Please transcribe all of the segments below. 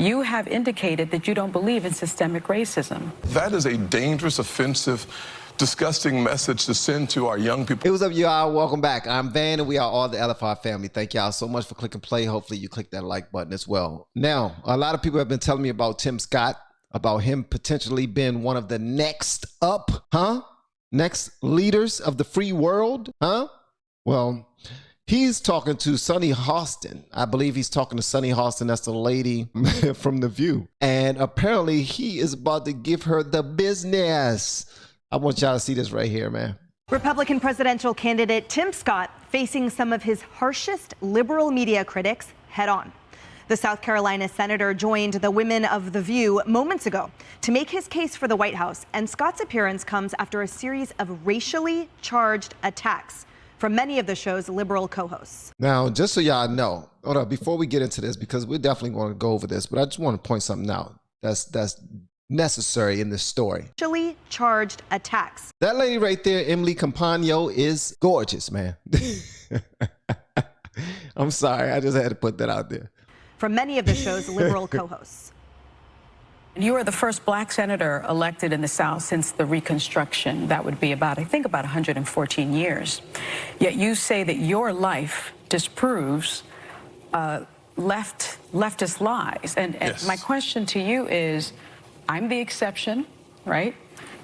You have indicated that you don't believe in systemic racism. That is a dangerous, offensive, disgusting message to send to our young people. Hey, what's up, y'all? Welcome back. I'm Van, and we are all the LFR family. Thank y'all so much for clicking play. Hopefully you click that like button as well. Now, a lot of people have been telling me about Tim Scott, about him potentially being one of the next up, next leaders of the free world, Well, he's talking to Sunny Hostin. I believe he's talking to Sunny Hostin. That's the lady from The View. And apparently he is about to give her the business. I want y'all to see this right here, man. Republican presidential candidate Tim Scott facing some of his harshest liberal media critics head on. The South Carolina senator joined the women of The View moments ago to make his case for the White House. And Scott's appearance comes after a series of racially charged attacks from many of the show's liberal co-hosts. Now, just so y'all know, hold up, before we get into this, because we're definitely going to go over this, but I just want to point something out that's necessary in this story. Racially charged attacks. That lady right there, Emily Campagno, is gorgeous, man. I'm sorry, I just had to put that out there. From many of the show's liberal co-hosts. You are the first black senator elected in the South since the Reconstruction. That would be about, I think, about 114 years. Yet you say that your life disproves leftist lies. And Yes. My question to you is, I'm the exception, right?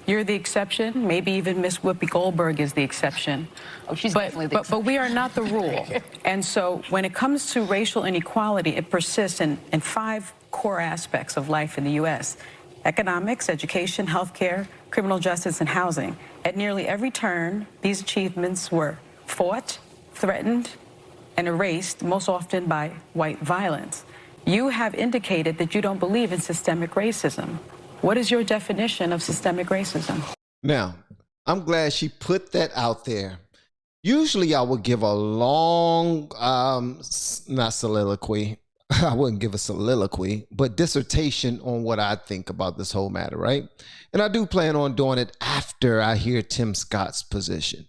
You're the exception. Maybe even Miss Whoopi Goldberg is the exception. Oh, she's definitely the exception. But we are not the rule. And so when it comes to racial inequality, it persists in 5 core aspects of life in the U.S. Economics, education, healthcare, criminal justice, and housing. At nearly every turn, these achievements were fought, threatened, and erased, most often by white violence. You have indicated that you don't believe in systemic racism. What is your definition of systemic racism? Now, I'm glad she put that out there. Usually I would give a long, not soliloquy, I wouldn't give a soliloquy, but dissertation on what I think about this whole matter, right? And I do plan on doing it after I hear Tim Scott's position.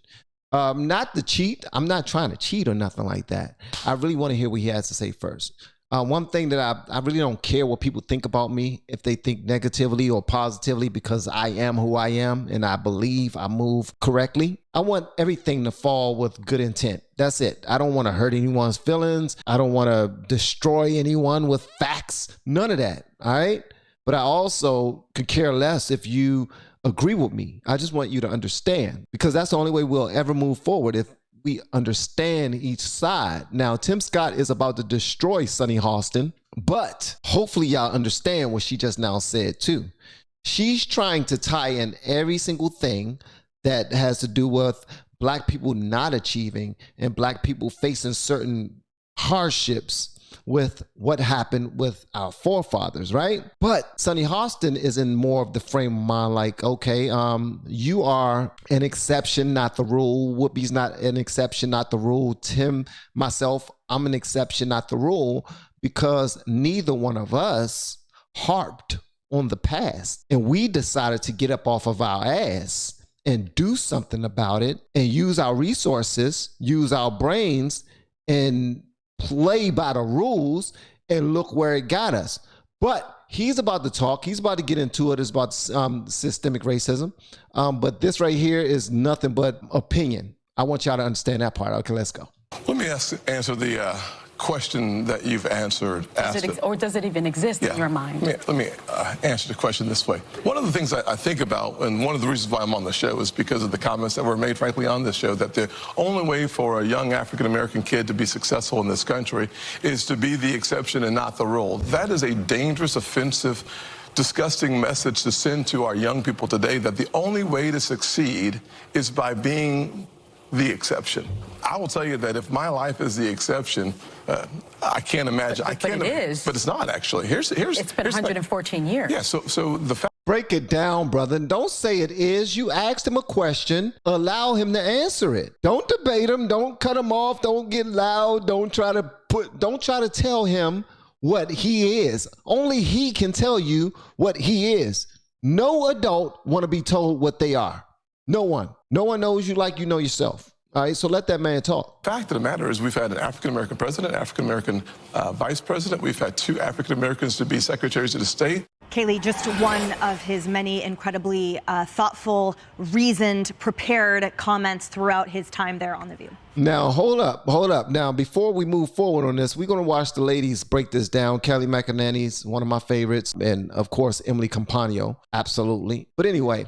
Not to cheat. I'm not trying to cheat or nothing like that. I really want to hear what he has to say first. One thing that I really don't care what people think about me, if they think negatively or positively, because I am who I am and I believe I move correctly. I want everything to fall with good intent. That's it. I don't want to hurt anyone's feelings. I don't want to destroy anyone with facts. None of that. All right. But I also could care less if you agree with me. I just want you to understand, because that's the only way we'll ever move forward, if we understand each side. Now, Tim Scott is about to destroy Sunny Hostin, but hopefully y'all understand what she just now said too. She's trying to tie in every single thing that has to do with black people not achieving and black people facing certain hardships with what happened with our forefathers, right? But Sunny Hostin is in more of the frame of mind like, okay, you are an exception, not the rule. Whoopi's not an exception, not the rule. Tim, myself, I'm an exception, not the rule, because neither one of us harped on the past. And we decided to get up off of our ass and do something about it and use our resources, use our brains, and play by the rules, and look where it got us. But he's about to talk. He's about to get into it. It's about systemic racism. But this right here is nothing but opinion. I want y'all to understand that part. Okay, let's go. Let me answer the question that you've answered. Or does it even exist in your mind? Let me answer the question this way. One of the things I think about, and one of the reasons why I'm on the show, is because of the comments that were made, frankly, on this show, that the only way for a young African-American kid to be successful in this country is to be the exception and not the rule. That is a dangerous, offensive, disgusting message to send to our young people today, that the only way to succeed is by being the exception. I will tell you that if my life is the exception, I can't imagine. But it is. But it's not, actually. It's been 114 years. Yeah, so the fact. Break it down, brother. Don't say it is. You asked him a question. Allow him to answer it. Don't debate him. Don't cut him off. Don't get loud. Don't try to tell him what he is. Only he can tell you what he is. No adult want to be told what they are. No one. No one knows you like you know yourself. All right, so let that man talk. Fact of the matter is we've had an African-American president, African-American vice president. We've had 2 African-Americans to be secretaries of the state. Kaylee, just one of his many incredibly thoughtful, reasoned, prepared comments throughout his time there on The View. Now, hold up. Now, before we move forward on this, we're going to watch the ladies break this down. Kelly McInerney's one of my favorites, and of course, Emily Compagno, absolutely. But anyway,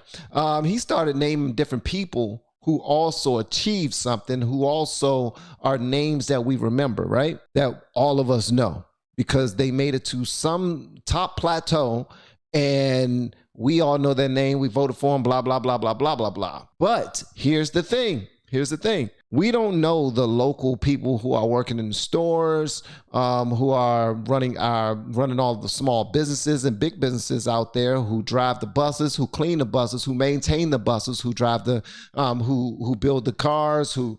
he started naming different people who also achieved something, who also are names that we remember, right? That all of us know, because they made it to some top plateau and we all know their name. We voted for them, blah, blah, blah, blah, blah, blah, blah. But here's the thing. We don't know the local people who are working in the stores, who are running all the small businesses and big businesses out there, who drive the buses, who clean the buses, who maintain the buses, who drive the, who build the cars, who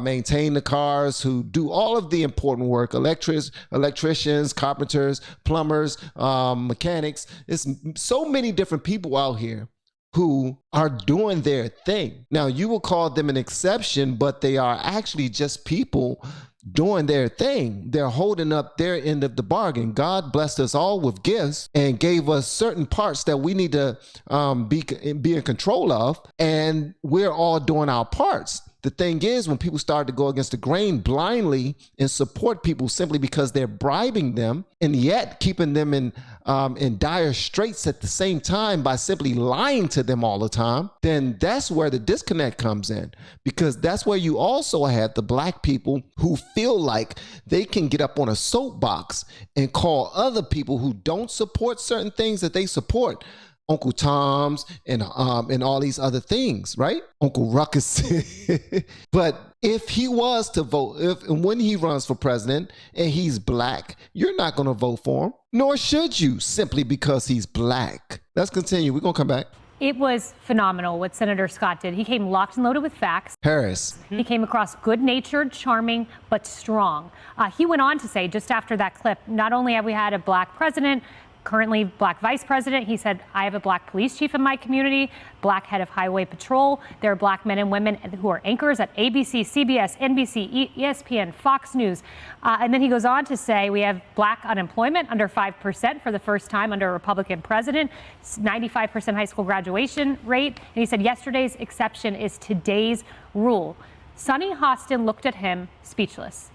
maintain the cars, who do all of the important work, electricians, carpenters, plumbers, mechanics. It's so many different people out here who are doing their thing. Now, you will call them an exception, but they are actually just people doing their thing. They're holding up their end of the bargain. God blessed us all with gifts and gave us certain parts that we need to be in control of, and we're all doing our parts. The thing is, when people start to go against the grain blindly and support people simply because they're bribing them, and yet keeping them in dire straits at the same time by simply lying to them all the time, then that's where the disconnect comes in. Because that's where you also have the black people who feel like they can get up on a soapbox and call other people who don't support certain things that they support Uncle Tom's and all these other things, right? Uncle Ruckus. But if he was to vote, when he runs for president and he's black, you're not going to vote for him, nor should you, simply because he's black. Let's continue. We're going to come back. It was phenomenal what Senator Scott did. He came locked and loaded with facts. Harris. He came across good-natured, charming, but strong. He went on to say, just after that clip, not only have we had a black president, currently black vice president, he said, I have a black police chief in my community, black head of highway patrol. There are black men and women who are anchors at ABC, CBS, NBC, ESPN, Fox News. And then he goes on to say we have black unemployment under 5% for the first time under a Republican president, 95% high school graduation rate. And he said yesterday's exception is today's rule. Sonny Hostin looked at him speechless.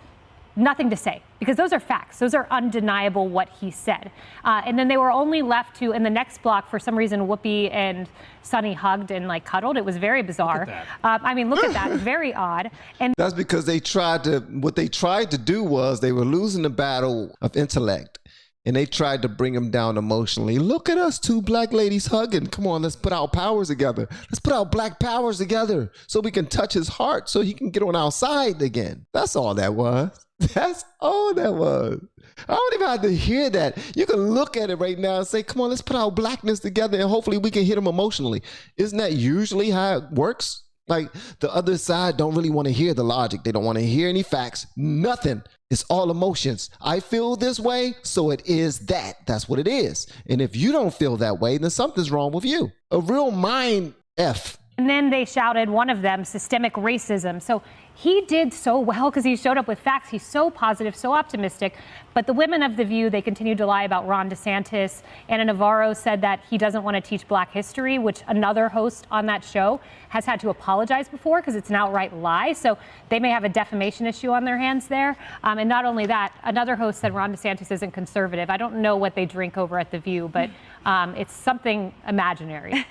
Nothing to say, because those are facts. Those are undeniable what he said. And then they were only left to, in the next block, for some reason, Whoopi and Sonny hugged and like cuddled. It was very bizarre. I mean, look at that. Very odd. And that's because what they tried to do was they were losing the battle of intellect. And they tried to bring him down emotionally. Look at us, 2 black ladies hugging. Come on, let's put our powers together. Let's put our black powers together so we can touch his heart so he can get on our side again. That's all that was. That's all that was. I don't even have to hear that. You can look at it right now and say, come on, let's put our blackness together and hopefully we can hit him emotionally. Isn't that usually how it works? Like, the other side don't really want to hear the logic. They don't want to hear any facts, nothing. It's all emotions. I feel this way, so it is that. That's what it is. And if you don't feel that way, then something's wrong with you. A real mind F. And then they shouted, one of them, systemic racism. So he did so well because he showed up with facts. He's so positive, so optimistic. But the women of The View, they continued to lie about Ron DeSantis. Anna Navarro said that he doesn't want to teach black history, which another host on that show has had to apologize before because it's an outright lie. So they may have a defamation issue on their hands there. And not only that, another host said Ron DeSantis isn't conservative. I don't know what they drink over at The View, but it's something imaginary.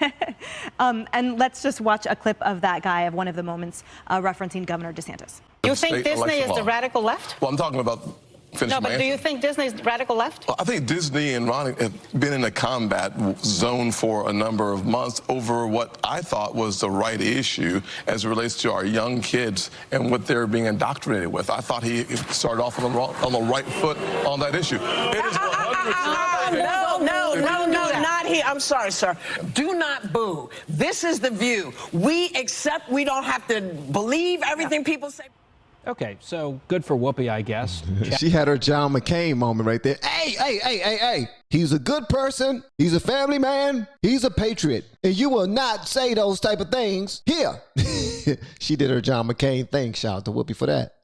And let's just watch a clip of that guy, of one of the moments referencing Governor DeSantis. You think Disney is the radical left? Well, I'm talking about... No, but do you think Disney's radical left? Well, I think Disney and Ron have been in a combat zone for a number of months over what I thought was the right issue as it relates to our young kids and what they're being indoctrinated with. I thought he started off on the right foot on that issue. It is 100%. No, not here. I'm sorry, sir. Do not boo. This is The View. We accept. We don't have to believe everything people say. Okay, so good for Whoopi, I guess. She had her John McCain moment right there. Hey. He's a good person. He's a family man. He's a patriot. And you will not say those type of things here. she did her John McCain thing. Shout out to Whoopi for that.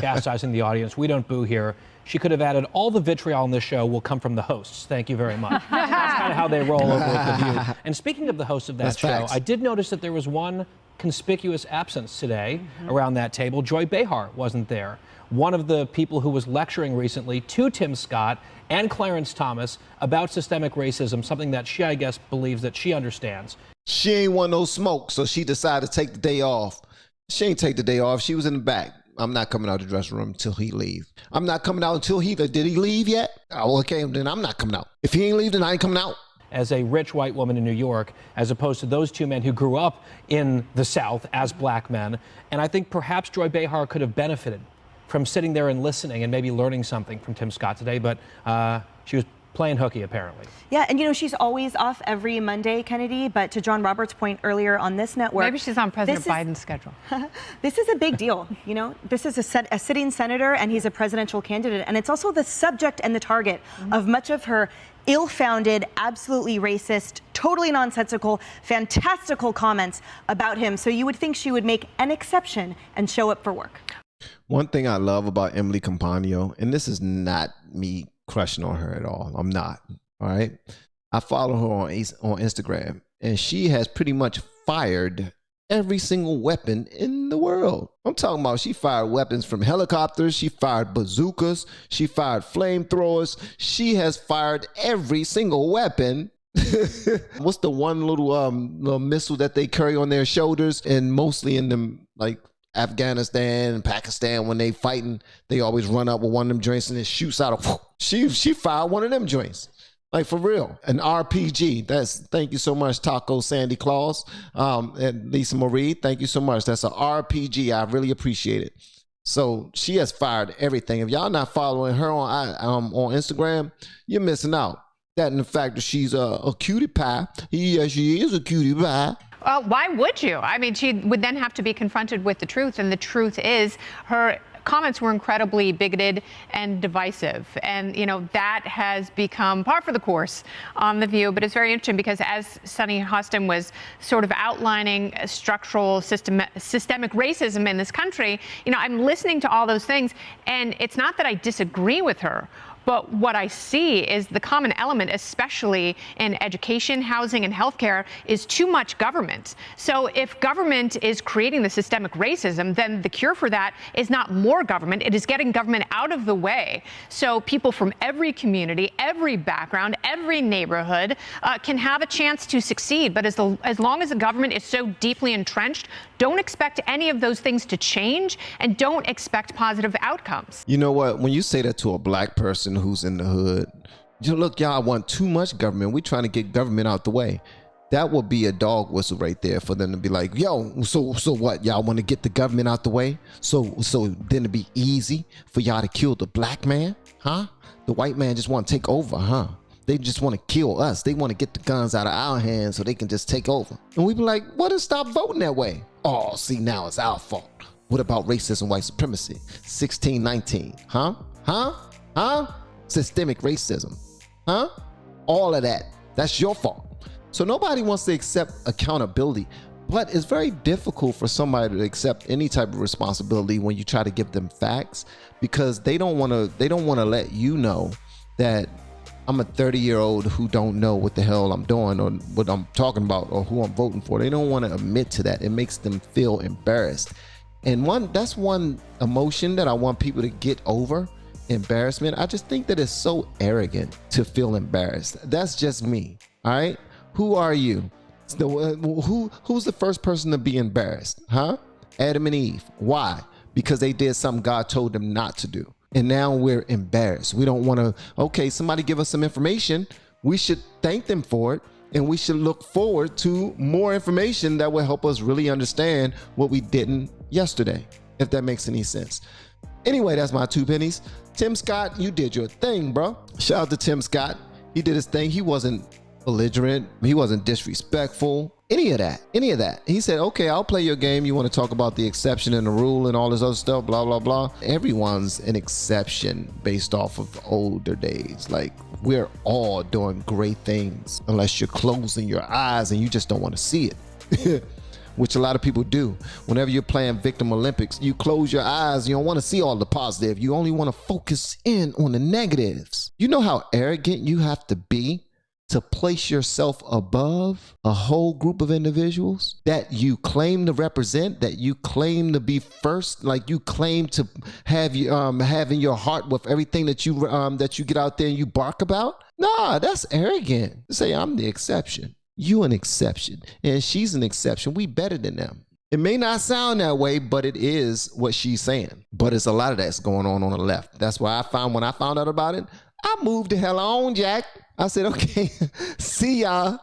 Chastising the audience. We don't boo here. She could have added, all the vitriol in this show will come from the hosts. Thank you very much. That's kind of how they roll over at The View. And speaking of the host of that That's show, facts. I did notice that there was one conspicuous absence today around that table. Joy Behar wasn't there. One of the people who was lecturing recently to Tim Scott and Clarence Thomas about systemic racism, something that she, I guess, believes that she understands. She ain't want no smoke, so she decided to take the day off. She ain't take the day off. She was in the back. I'm not coming out of the dressing room until he leave. I'm not coming out until did he leave yet? Oh, okay, then I'm not coming out. If he ain't leave, then I ain't coming out. As a rich white woman in New York, as opposed to those two men who grew up in the South as black men. And I think perhaps Joy Behar could have benefited from sitting there and listening and maybe learning something from Tim Scott today, but she was playing hooky, apparently. Yeah, and you know, she's always off every Monday, Kennedy, but to John Roberts' point earlier on this network. Maybe she's on President Biden's schedule. This is a big deal, you know. This is a sitting senator, and he's a presidential candidate, and it's also the subject and the target of much of her ill-founded, absolutely racist, totally nonsensical, fantastical comments about him. So you would think she would make an exception and show up for work. One thing I love about Emily Compagno, and this is not me crushing on her at all. I'm not. All right. I follow her on Instagram, and she has pretty much fired every single weapon in the world. I'm talking about she fired weapons from helicopters. She fired bazookas. She fired flamethrowers. She has fired every single weapon. What's the one little missile that they carry on their shoulders, and mostly in them, like Afghanistan and Pakistan, when they fighting, they always run up with one of them joints and it shoots out. She fired one of them joints, like for real. An RPG. Thank you so much, Taco Sandy Claus, and Lisa Marie. Thank you so much. That's an RPG. I really appreciate it. So she has fired everything. If y'all not following her on Instagram, you're missing out. That and the fact that she's a cutie pie. Yes, she is a cutie pie. Why would you? I mean, she would then have to be confronted with the truth, and the truth is her comments were incredibly bigoted and divisive. And, you know, that has become par for the course on The View. But it's very interesting because as Sunny Hostin was sort of outlining structural systemic racism in this country, you know, I'm listening to all those things, and it's not that I disagree with her. But what I see is the common element, especially in education, housing, and healthcare, is too much government. So if government is creating the systemic racism, then the cure for that is not more government. It is getting government out of the way. So people from every community, every background, every neighborhood can have a chance to succeed. But as long as the government is so deeply entrenched, don't expect any of those things to change, and don't expect positive outcomes. You know what? When you say that to a black person who's in the hood, look, y'all want too much government. We're trying to get government out the way. That would be a dog whistle right there for them to be like, yo, so what? Y'all want to get the government out the way? So then it'd be easy for y'all to kill the black man? Huh? The white man just want to take over, huh? They just want to kill us. They want to get the guns out of our hands so they can just take over. And we be like, what, and stop voting that way? Oh, see, now it's our fault. What about racism, white supremacy? 1619, huh? Systemic racism, huh? All of that. That's your fault. So nobody wants to accept accountability, but it's very difficult for somebody to accept any type of responsibility when you try to give them facts, because they don't want to let you know that I'm a 30-year-old who don't know what the hell I'm doing or what I'm talking about or who I'm voting for. They don't want to admit to that. It makes them feel embarrassed. And that's one emotion that I want people to get over, embarrassment. I just think that it's so arrogant to feel embarrassed. That's just me. All right. Who are you? Who's the first person to be embarrassed? Huh? Adam and Eve. Why? Because they did something God told them not to do. And now we're embarrassed. We don't want to, okay, somebody give us some information. We should thank them for it. And we should look forward to more information that will help us really understand what we didn't yesterday, if that makes any sense. Anyway, that's my 2 pennies. Tim Scott, you did your thing, bro. Shout out to Tim Scott. He did his thing. He wasn't belligerent. He wasn't disrespectful. Any of that. He said, okay, I'll play your game. You want to talk about the exception and the rule and all this other stuff, blah, blah, blah. Everyone's an exception based off of older days. Like, we're all doing great things unless you're closing your eyes and you just don't want to see it. which a lot of people do. Whenever you're playing Victim Olympics, you close your eyes. You don't want to see all the positive. You only want to focus in on the negatives. You know how arrogant you have to be to place yourself above a whole group of individuals that you claim to represent, that you claim to be first, like you claim to have in your heart with everything that you get out there and you bark about? Nah, that's arrogant. To say I'm the exception. You an exception, and she's an exception. We better than them. It may not sound that way, but it is what she's saying. But it's a lot of that's going on the left. That's why when I found out about it, I moved the hell on, Jack. I said, okay, see y'all.